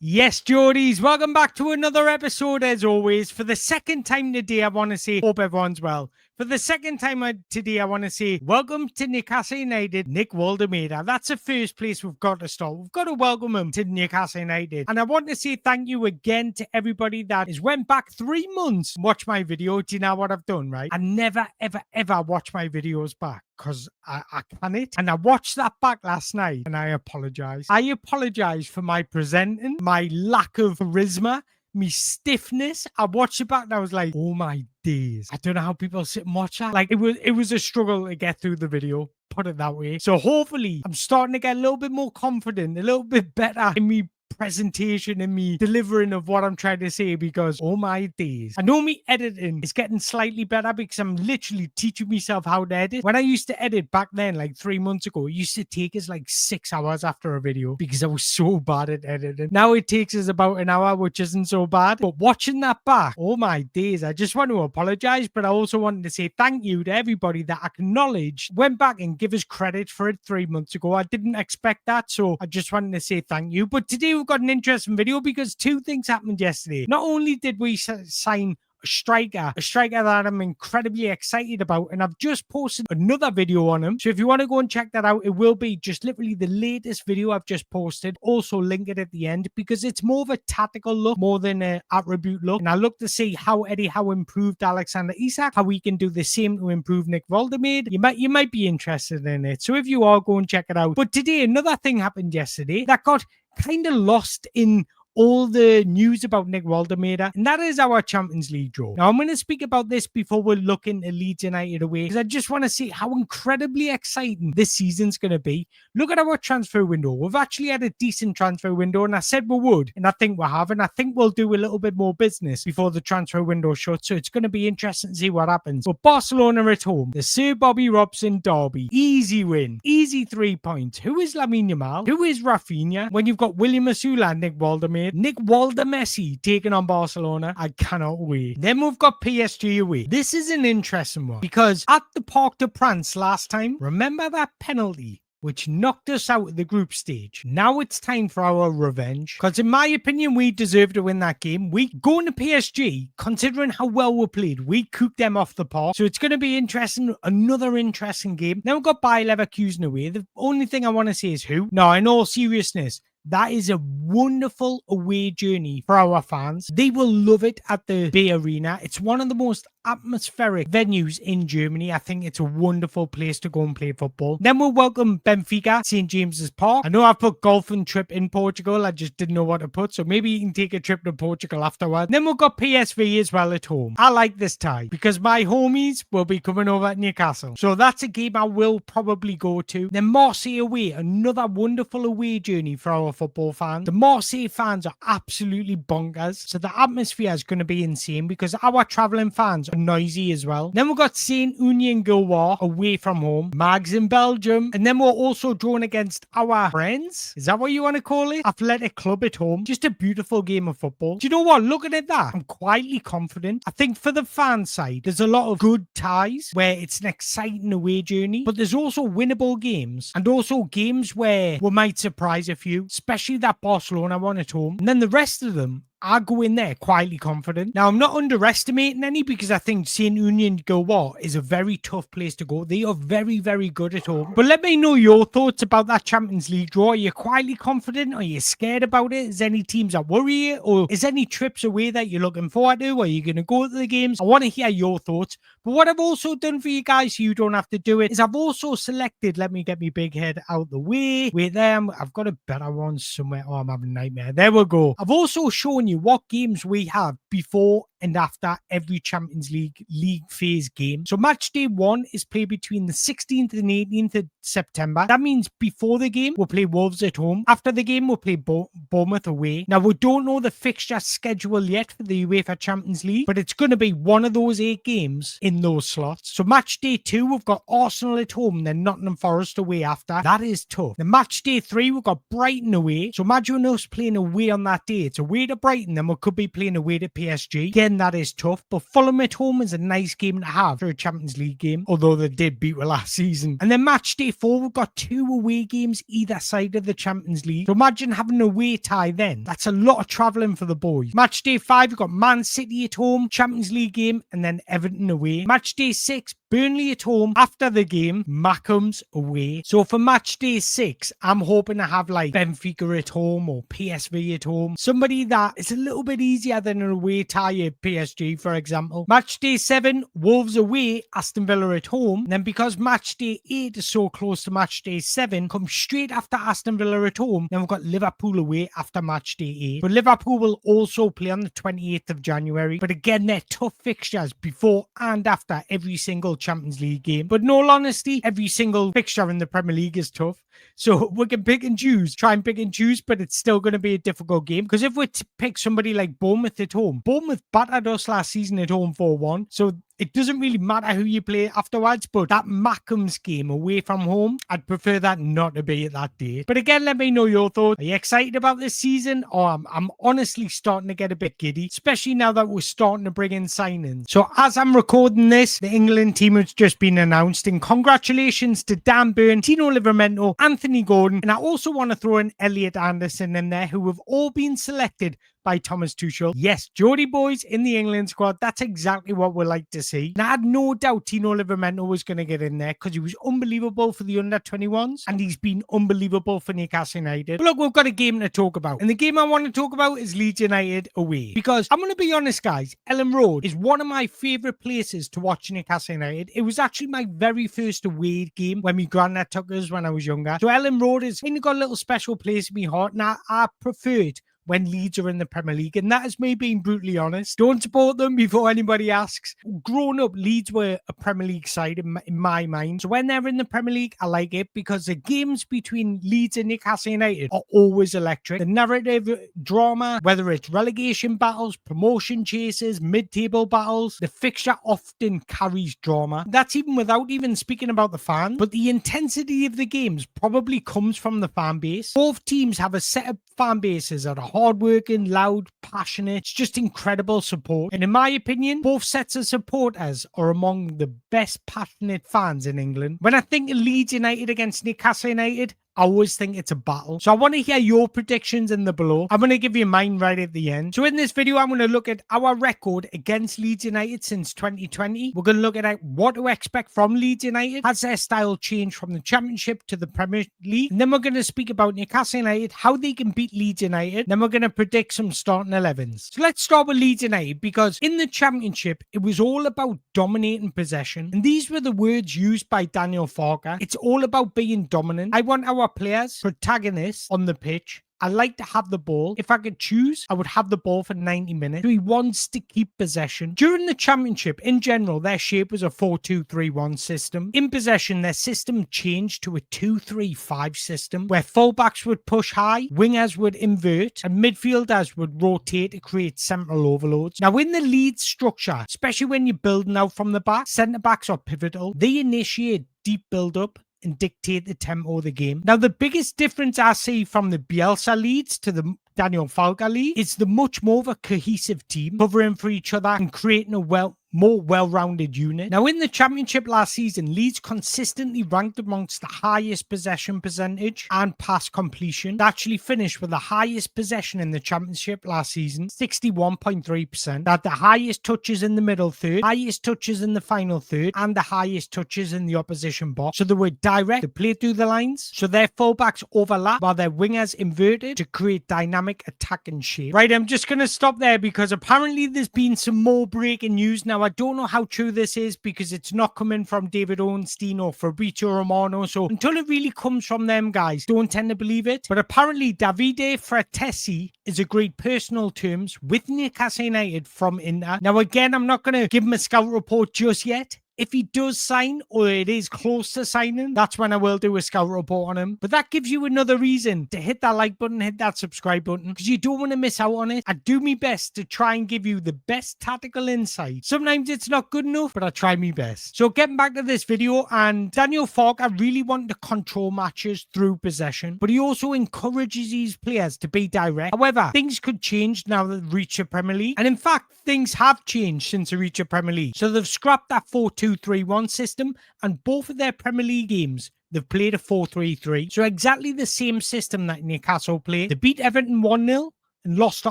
Yes, Geordies, welcome back to another episode as always. For the second time today, I want to say, hope everyone's well. For the second time today, I want to say, welcome to Newcastle United, Nick Waldemeder. That's the first place we've got to start. We've got to welcome him to Newcastle United. And I want to say thank you again to everybody that has went back 3 months and watched my video. Do you know what I've done, right? I never, ever, ever watch my videos back because I can't. And I watched that back last night and I apologize. I apologize for my presenting, my lack of charisma, me stiffness. I watched it back and I was like, oh my days. I don't know how people sit and watch that. Like it was a struggle to get through the video. Put it that way. So hopefully I'm starting to get a little bit more confident, a little bit better in me presentation and me delivering of what I'm trying to say, because oh my days, I know me editing is getting slightly better because I'm literally teaching myself how to edit. When I used to edit back then, like 3 months ago, it used to take us like 6 hours after a video because I was so bad at editing. Now it takes us about an hour, which isn't so bad. But watching that back, oh my days, I just want to apologize, but I also wanted to say thank you to everybody that acknowledged, went back and give us credit for it 3 months ago. I didn't expect that, so I just wanted to say thank you. But today we've got an interesting video because two things happened yesterday. Not only did we sign a striker that I'm incredibly excited about, and I've just posted another video on him. So if you want to go and check that out, it will be just literally the latest video I've just posted. Also link it at the end because it's more of a tactical look more than an attribute look. And I look to see how Eddie Howe improved Alexander Isak, how we can do the same to improve Nick Waldemeder. You might be interested in it. So if you are, go and check it out. But today, another thing happened yesterday that got kind of lost in all the news about Nick Waldemeder, and that is our Champions League draw. Now, I'm going to speak about this before we're looking at Leeds United away, because I just want to see how incredibly exciting this season's going to be. Look at our transfer window. We've actually had a decent transfer window, and I said we would, and I think we're having. I think we'll do a little bit more business before the transfer window shuts, so it's going to be interesting to see what happens. But Barcelona at home, the Sir Bobby Robson derby, easy win, easy 3 points. Who is Lamine Yamal? Who is Rafinha? When you've got William Osula and Nick Waldemeder, Nick Messi taking on Barcelona. I cannot wait. Then we've got PSG away. This is an interesting one because at the Parc de France last time, remember that penalty which knocked us out of the group stage? Now it's time for our revenge, because in my opinion, we deserve to win that game. We going to PSG, considering how well we played, we cooked them off the park. So it's going to be interesting, another interesting game. Then we've got Bayer Leverkusen away. The only thing I want to say is who? No, in all seriousness, that is a wonderful away journey for our fans. They will love it at the Bay Arena. It's one of the most atmospheric venues in Germany. I think it's a wonderful place to go and play football. Then we'll welcome Benfica, St. James's Park. I know I've put golfing trip in Portugal. I just didn't know what to put. So maybe you can take a trip to Portugal afterwards. Then we've got PSV as well at home. I like this tie because my homies will be coming over at Newcastle. So that's a game I will probably go to. Then Marseille away, another wonderful away journey for our football fans. The Marseille fans are absolutely bonkers. So the atmosphere is going to be insane because our travelling fans are noisy as well. Then we've got St. Union Gilroy away from home. Mags in Belgium. And then we're also drawn against our friends. Is that what you want to call it? Athletic Club at home. Just a beautiful game of football. Do you know what? Looking at that, I'm quietly confident. I think for the fan side, there's a lot of good ties where it's an exciting away journey, but there's also winnable games and also games where we might surprise a few, especially that Barcelona one at home. And then the rest of them, I go in there quietly confident. Now, I'm not underestimating any because I think St. Union Gilroy is a very tough place to go. They are very, very good at home. But let me know your thoughts about that Champions League draw. Are you quietly confident? Are you scared about it? Is any teams that worry you? Or is any trips away that you're looking forward to? Are you going to go to the games? I want to hear your thoughts. But what I've also done for you guys, so you don't have to do it, is I've also selected, let me get my big head out the way. With them, I've got a better one somewhere. Oh, I'm having a nightmare. There we go. I've also shown you what games we have before and after every Champions League phase game. So match day 1 is played between the 16th and 18th of September. That means before the game, we'll play Wolves at home. After the game, we'll play Bournemouth away. Now, we don't know the fixture schedule yet for the UEFA Champions League, but it's going to be one of those 8 games in those slots. So match day 2, we've got Arsenal at home, then Nottingham Forest away after. That is tough. The match day 3, we've got Brighton away. So imagine us playing away on that day. It's away to Brighton, then we could be playing away to PSG. again, that is tough, but Fulham at home is a nice game to have for a Champions League game, although they did beat us last season. And then match day 4, we've got 2 away games either side of the Champions League. So imagine having an away tie then. That's a lot of travelling for the boys. Match day 5, we've got Man City at home, Champions League game, and then Everton away. Match day 6, Burnley at home. After the game, Macom's away. So for match day 6, I'm hoping to have like Benfica at home or PSV at home. Somebody that is a little bit easier than an away tie at PSG, for example. Match day 7, Wolves away, Aston Villa at home. And then because match day 8 is so close to match day 7, come straight after Aston Villa at home. Then we've got Liverpool away after match day 8. But Liverpool will also play on the 28th of January. But again, they're tough fixtures before and after every single Champions League game. But in all honesty, every single fixture in the Premier League is tough. So we can pick and choose, try and pick and choose, but it's still going to be a difficult game. Because if we pick somebody like Bournemouth at home, Bournemouth battered us last season at home 4-1. So it doesn't really matter who you play afterwards, but that Macom's game away from home, I'd prefer that not to be at that date. But again, let me know your thoughts. Are you excited about this season? Or I'm honestly starting to get a bit giddy, especially now that we're starting to bring in signings. So as I'm recording this, the England team has just been announced, and congratulations to Dan Burn, Tino Livramento, Anthony Gordon, and I also want to throw in Elliot Anderson in there, who have all been selected by Thomas Tuchel. Yes, Geordie boys in the England squad. That's exactly what we like to see. And I had no doubt Tino Livramento was going to get in there because he was unbelievable for the under-21s and he's been unbelievable for Newcastle United. But look, we've got a game to talk about. And the game I want to talk about is Leeds United away. Because I'm going to be honest, guys, Elland Road is one of my favourite places to watch Newcastle United. It was actually my very first away game when my granddad took us when I was younger. So Elland Road has kind of got a little special place in my heart. And I preferred when Leeds are in the Premier League, and that is me being brutally honest. Don't support them before anybody asks. Growing up, Leeds were a Premier League side in my mind. So when they're in the Premier League, I like it because the games between Leeds and Newcastle United are always electric. The narrative drama, whether it's relegation battles, promotion chases, mid-table battles, the fixture often carries drama. That's even without even speaking about the fans. But the intensity of the games probably comes from the fan base. Both teams have a set of fan bases that are hardworking, loud, passionate. It's just incredible support. And in my opinion, both sets of supporters are among the best passionate fans in England. When I think of Leeds United against Newcastle United, I always think it's a battle. So I want to hear your predictions in the below. I'm going to give you mine right at the end. So in this video, I'm going to look at our record against Leeds United since 2020. We're going to look at what to expect from Leeds United. Has their style changed from the Championship to the Premier League? And then we're going to speak about Newcastle United, how they can beat Leeds United. Then we're going to predict some starting 11s. So let's start with Leeds United, because in the Championship, it was all about dominating possession. And these were the words used by Daniel Farke. It's all about being dominant. I want our players, protagonists on the pitch. I like to have the ball. If I could choose, I would have the ball for 90 minutes. He wants to keep possession. During the Championship, in general, their shape was a 4-2-3-1 system. In possession, their system changed to a 2-3-5 system, where fullbacks would push high, wingers would invert, and midfielders would rotate to create central overloads. Now, in the Leeds structure, especially when you're building out from the back, centre-backs are pivotal. They initiate deep build-up and dictate the tempo of the game. Now, the biggest difference I see from the Bielsa Leeds to the Daniel Farke Leeds is the much more of a cohesive team, covering for each other and creating a more well-rounded unit. Now, in the Championship last season, Leeds consistently ranked amongst the highest possession percentage and pass completion. They actually finished with the highest possession in the Championship last season, 61.3%. They had the highest touches in the middle third, highest touches in the final third, and the highest touches in the opposition box. So they were direct to play through the lines. So their fullbacks overlap while their wingers inverted to create dynamic attack and shape. Right, I'm just going to stop there because apparently there's been some more breaking news now. I don't know how true this is because it's not coming from David Ornstein or Fabrizio Romano. So until it really comes from them guys, don't tend to believe it. But apparently Davide Fratesi is agreed personal terms with Newcastle United from Inter. Now again, I'm not going to give him a scout report just yet. If he does sign, or it is close to signing, that's when I will do a scout report on him. But that gives you another reason to hit that like button, hit that subscribe button, because you don't want to miss out on it. I do my best to try and give you the best tactical insight. Sometimes it's not good enough, but I try my best. So getting back to this video, and Daniel Farke really wanted to control matches through possession, but he also encourages these players to be direct. However, things could change now that they've reached the Premier League. And in fact, things have changed since they reached the Premier League. So they've scrapped that 4-2-3-1 system, and both of their Premier League games, they've played a 4-3-3. So exactly the same system that Newcastle played. They beat Everton 1-0. And lost to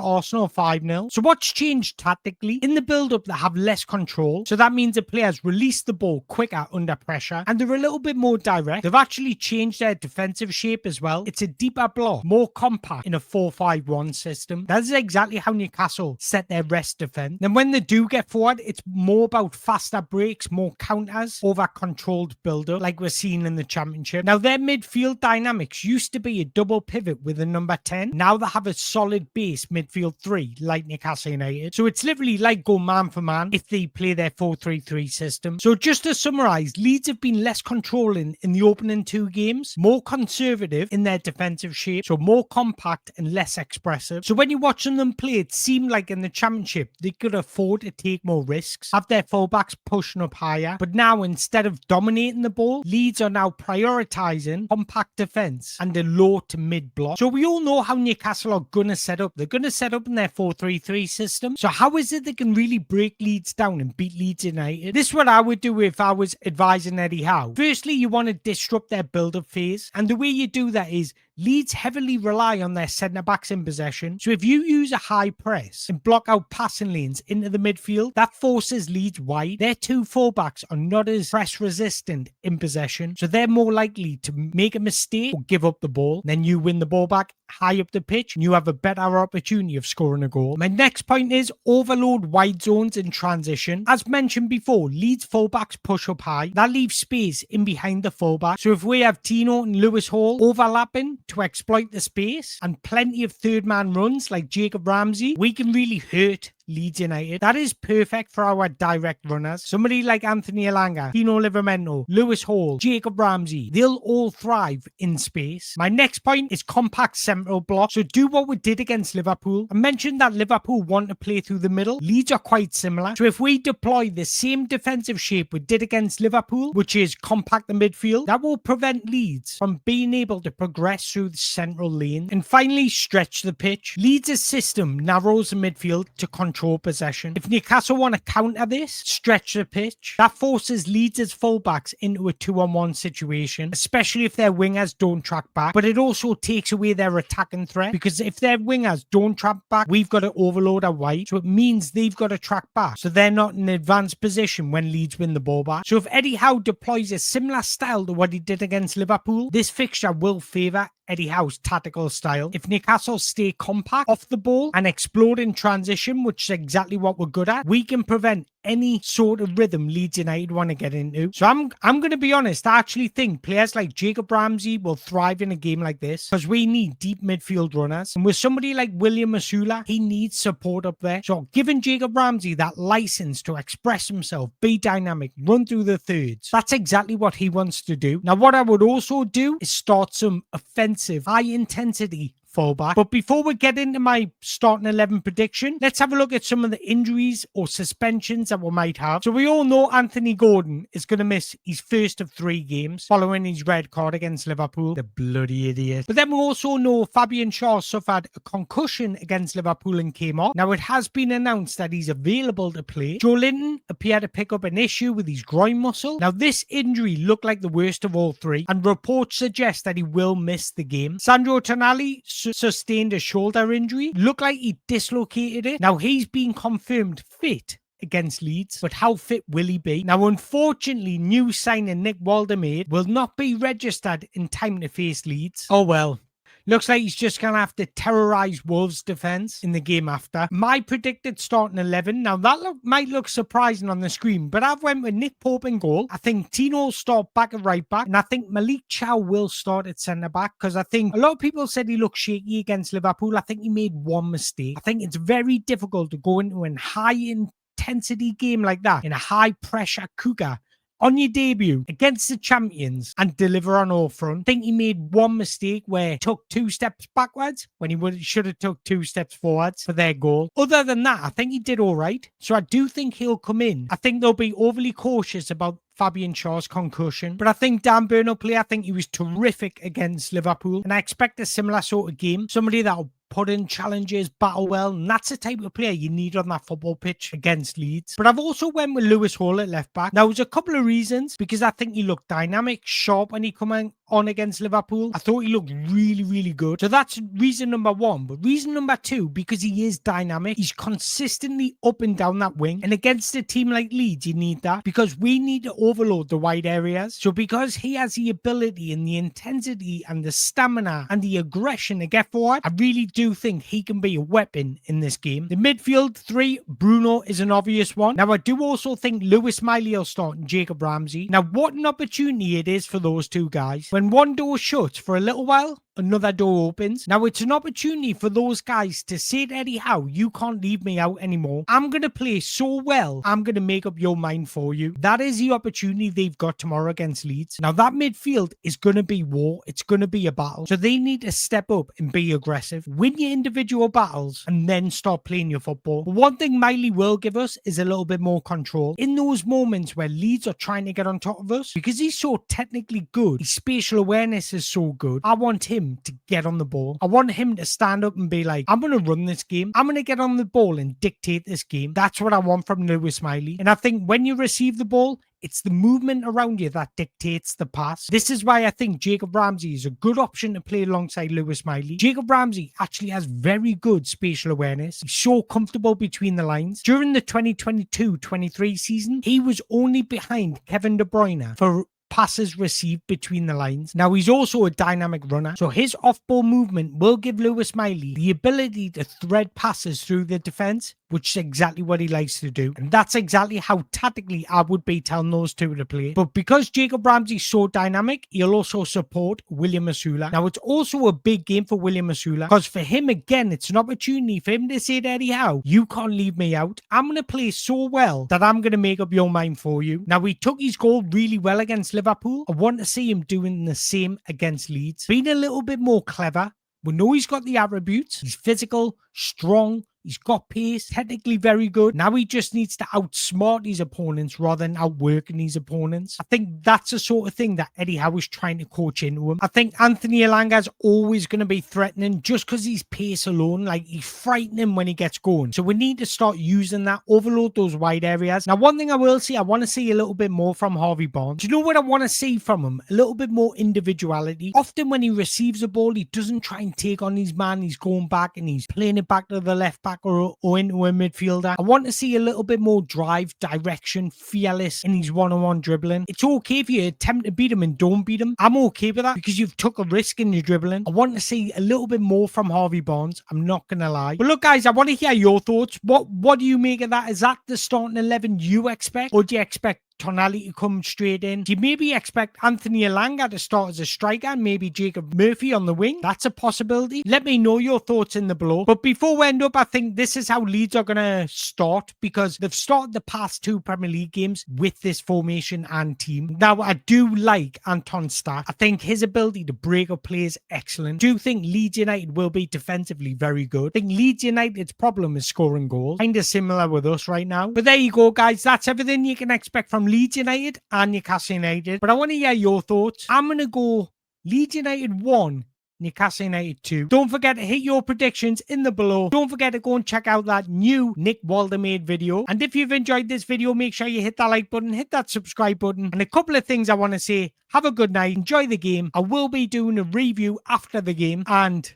Arsenal 5-0. So what's changed tactically? In the build-up, they have less control. So that means the players release the ball quicker under pressure. And they're a little bit more direct. They've actually changed their defensive shape as well. It's a deeper block, more compact in a 4-5-1 system. That is exactly how Newcastle set their rest defense. Then when they do get forward, it's more about faster breaks, more counters, over controlled build-up, like we're seeing in the Championship. Now, their midfield dynamics used to be a double pivot with a number 10. Now they have a solid base midfield 3 like Newcastle United. So it's literally like go man for man if they play their 4-3-3 system. So just to summarize, Leeds have been less controlling in the opening 2 games, more conservative in their defensive shape, so more compact and less expressive. So when you're watching them play, it seemed like in the Championship they could afford to take more risks, have their fullbacks pushing up higher. But now, instead of dominating the ball, Leeds are now prioritising compact defence and a low to mid block. So we all know how Newcastle are going to set up. They're going to set up in their 4-3-3 system. So how is it they can really break Leeds down and beat Leeds United? This is what I would do if I was advising Eddie Howe. Firstly, you want to disrupt their build-up phase. And the way you do that is Leeds heavily rely on their centre-backs in possession. So if you use a high press and block out passing lanes into the midfield, that forces Leeds wide. Their 2 fullbacks are not as press-resistant in possession, so they're more likely to make a mistake or give up the ball. Then you win the ball back high up the pitch, and you have a better opportunity of scoring a goal. My next point is overload wide zones in transition. As mentioned before, Leeds fullbacks push up high. That leaves space in behind the fullback. So if we have Tino and Lewis Hall overlapping to exploit the space and plenty of third man runs like Jacob Ramsey, we can really hurt Leeds United. That is perfect for our direct runners. Somebody like Anthony Elanga, Tino Livramento, Lewis Hall, Jacob Ramsey, they'll all thrive in space. My next point is compact central block. So do what we did against Liverpool. I mentioned that Liverpool want to play through the middle. Leeds are quite similar. So if we deploy the same defensive shape we did against Liverpool, which is compact the midfield, that will prevent Leeds from being able to progress through the central lane. And finally, stretch the pitch. Leeds' system narrows the midfield to control possession. If Newcastle want to counter this, stretch the pitch, that forces Leeds' fullbacks into a 2-on-1 situation, especially if their wingers don't track back. But it also takes away their attacking threat, because if their wingers don't track back, we've got to overload our wide. So it means they've got to track back, so they're not in advanced position when Leeds win the ball back. So if Eddie Howe deploys a similar style to what he did against Liverpool, this fixture will favour Eddie Howe's tactical style. If Newcastle stay compact off the ball and explode in transition, which is exactly what we're good at, we can prevent any sort of rhythm Leeds United want to get into. So I'm going to be honest, I actually think players like Jacob Ramsey will thrive in a game like this, because we need deep midfield runners. And with somebody like William Osula, he needs support up there. So giving Jacob Ramsey that license to express himself, be dynamic, run through the thirds, that's exactly what he wants to do. Now, what I would also do is start some offensive, high-intensity fullback. But before we get into my starting 11 prediction, let's have a look at some of the injuries or suspensions that we might have. So we all know Anthony Gordon is going to miss his first of 3 games following his red card against Liverpool. The bloody idiot. But then we also know Fabian Schär suffered a concussion against Liverpool and came off. Now it has been announced that he's available to play. Joelinton appeared to pick up an issue with his groin muscle. Now this injury looked like the worst of all 3, and reports suggest that he will miss the game. Sandro Tonali sustained a shoulder injury. Looked like he dislocated it. Now he's been confirmed fit against Leeds, but how fit will he be? Now, unfortunately, new signing Nick Waldemade will not be registered in time to face Leeds. Oh well. Looks like he's just going to have to terrorise Wolves' defence in the game after. My predicted starting 11. Now, that might look surprising on the screen, but I've went with Nick Pope in goal. I think Tino will start back at right back, and I think Malik Chow will start at centre-back, because I think a lot of people said he looked shaky against Liverpool. I think he made one mistake. I think it's very difficult to go into a high-intensity game like that in a high-pressure cougar on your debut against the champions and deliver on all front. I think he made one mistake where he took 2 steps backwards when he should have took 2 steps forwards for their goal. Other than that, I think he did all right. So I do think he'll come in. I think they'll be overly cautious about Fabian Schär's concussion. But I think Dan Burn will play. I think he was terrific against Liverpool. And I expect a similar sort of game. Somebody that'll put in challenges, battle well, and that's the type of player you need on that football pitch against Leeds. But I've also went with Lewis Hall at left back. Now, there's a couple of reasons, because I think he looked dynamic, sharp when he came on against Liverpool. I thought he looked really, really good. So that's reason number one. But reason number two, because he is dynamic, he's consistently up and down that wing. And against a team like Leeds, you need that, because we need to overload the wide areas. So because he has the ability and the intensity and the stamina and the aggression to get forward, I really do think he can be a weapon in this game. The midfield three, Bruno is an obvious one. Now, I do also think Lewis Milley will start and Jacob Ramsey. Now, what an opportunity it is for those two guys. When one door shuts for a little while, another door opens. Now, it's an opportunity for those guys to say to Eddie Howe, you can't leave me out anymore. I'm going to play so well, I'm going to make up your mind for you. That is the opportunity they've got tomorrow against Leeds. Now, that midfield is going to be war. It's going to be a battle. So they need to step up and be aggressive. Win your individual battles and then start playing your football. But one thing Milley will give us is a little bit more control. In those moments where Leeds are trying to get on top of us, because he's so technically good, his spatial awareness is so good, I want him to get on the ball. I want him to stand up and be like, I'm going to run this game. I'm going to get on the ball and dictate this game. That's what I want from Lewis Milley. And I think when you receive the ball, it's the movement around you that dictates the pass. This is why I think Jacob Ramsey is a good option to play alongside Lewis Milley. Jacob Ramsey actually has very good spatial awareness. He's so comfortable between the lines. During the 2022-23 season, he was only behind Kevin De Bruyne for passes received between the lines. Now, he's also a dynamic runner, so his off-ball movement will give Lewis Milley the ability to thread passes through the defence, which is exactly what he likes to do. And that's exactly how tactically I would be telling those two to play. But because Jacob Ramsey's so dynamic, he'll also support William Osula. Now, it's also a big game for William Osula, because for him, again, it's an opportunity for him to say to Eddie Howe, you can't leave me out. I'm going to play so well that I'm going to make up your mind for you. Now, he took his goal really well against Liverpool. I want to see him doing the same against Leeds. Being a little bit more clever. We know he's got the attributes. He's physical, strong, he's got pace, technically very good. Now he just needs to outsmart his opponents rather than outworking his opponents. I think that's the sort of thing that Eddie Howe is trying to coach into him. I think Anthony Elanga's always going to be threatening just because he's pace alone. Like, he's frightening when he gets going. So we need to start using that, overload those wide areas. Now, one thing I will say, I want to see a little bit more from Harvey Barnes. Do you know what I want to see from him? A little bit more individuality. Often when he receives a ball, he doesn't try and take on his man. He's going back and he's playing it back to the left back or into a midfielder. I want to see a little bit more drive, direction, fearless in his one-on-one dribbling. It's okay if you attempt to beat him and don't beat him. I'm okay with that because you've took a risk in your dribbling. I want to see a little bit more from Harvey Barnes. I'm not going to lie. But look, guys, I want to hear your thoughts. What do you make of that? Is that the starting 11 you expect? Or do you expect Tonali to come straight in? Do you maybe expect Anthony Elanga to start as a striker and maybe Jacob Murphy on the wing? That's a possibility. Let me know your thoughts in the below. But before we end up, I think this is how Leeds are going to start, because they've started the past 2 Premier League games with this formation and team. Now, I do like Anton Stach. I think his ability to break up play is excellent. I do think Leeds United will be defensively very good. I think Leeds United's problem is scoring goals. Kind of similar with us right now. But there you go, guys. That's everything you can expect from Leeds United and Newcastle United. But I want to hear your thoughts. I'm going to go Leeds United 1, Newcastle United 2. Don't forget to hit your predictions in the below. Don't forget to go and check out that new Nick Waldemade video. And if you've enjoyed this video, make sure you hit that like button, hit that subscribe button. And a couple of things I want to say. Have a good night. Enjoy the game. I will be doing a review after the game. And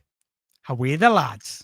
away the lads.